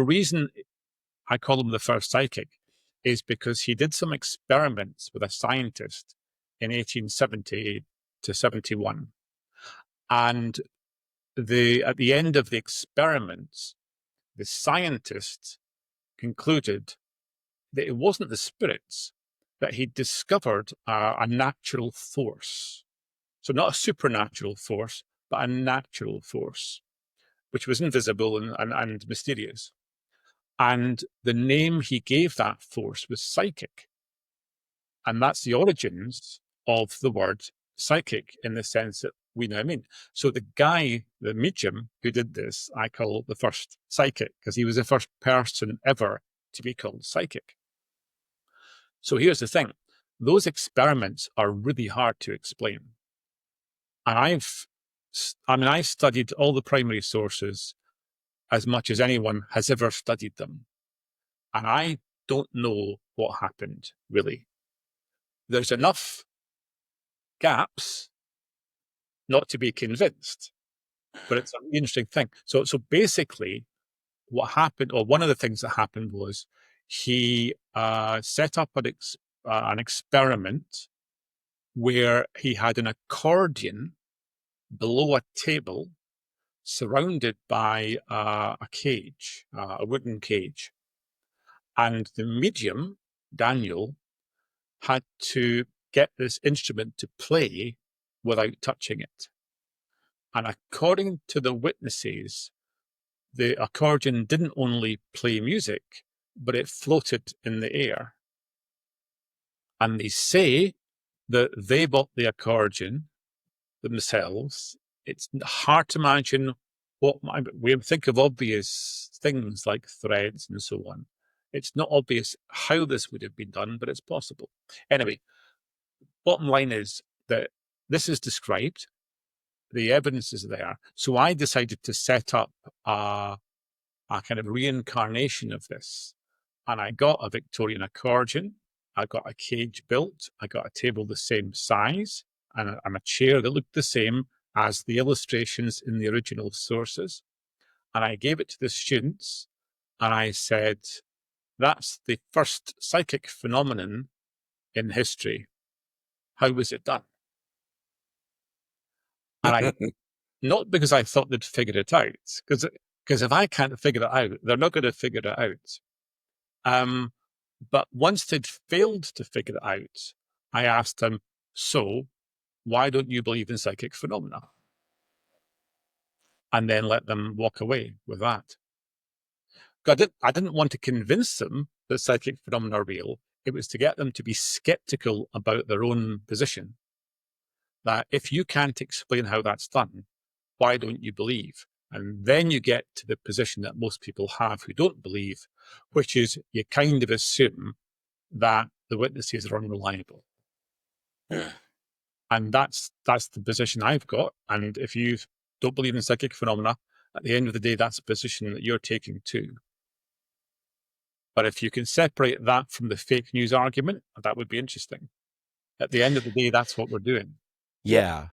reason I call him the first psychic is because he did some experiments with a scientist in 1870 to 71. And at the end of the experiments, the scientists concluded that it wasn't the spirits, that he discovered a natural force. So not a supernatural force, but a natural force, which was invisible and mysterious. And the name he gave that force was psychic. And that's the origins of the word psychic in the sense that we now mean. So the guy, the medium who did this, I call the first psychic because he was the first person ever to be called psychic. So here's the thing. Those experiments are really hard to explain. And I studied all the primary sources as much as anyone has ever studied them. And I don't know what happened, really. There's enough gaps not to be convinced, but it's an interesting thing. So basically, what happened, or one of the things that happened was he set up an experiment where he had an accordion below a table surrounded by a cage, a wooden cage. And the medium, Daniel, had to get this instrument to play without touching it. And according to the witnesses, the accordion didn't only play music, but it floated in the air. And they say that they bought the accordion themselves. It's hard to imagine we think of obvious things like threads and so on. It's not obvious how this would have been done, but it's possible. Anyway, bottom line is that this is described. The evidence is there. So I decided to set up a kind of reincarnation of this. And I got a Victorian accordion. I got a cage built. I got a table the same size and a chair that looked the same as the illustrations in the original sources. And I gave it to the students and I said, that's the first psychic phenomenon in history. How was it done? And not because I thought they'd figure it out, because if I can't figure it out, they're not going to figure it out. But once they'd failed to figure it out, I asked them, so why don't you believe in psychic phenomena? And then let them walk away with that. I didn't want to convince them that psychic phenomena are real. It was to get them to be skeptical about their own position. That if you can't explain how that's done, why don't you believe? And then you get to the position that most people have who don't believe, which is you kind of assume that the witnesses are unreliable. Yeah. And that's the position I've got. And if you don't believe in psychic phenomena, at the end of the day, that's a position that you're taking too. But if you can separate that from the fake news argument, that would be interesting. At the end of the day, that's what we're doing. Yeah.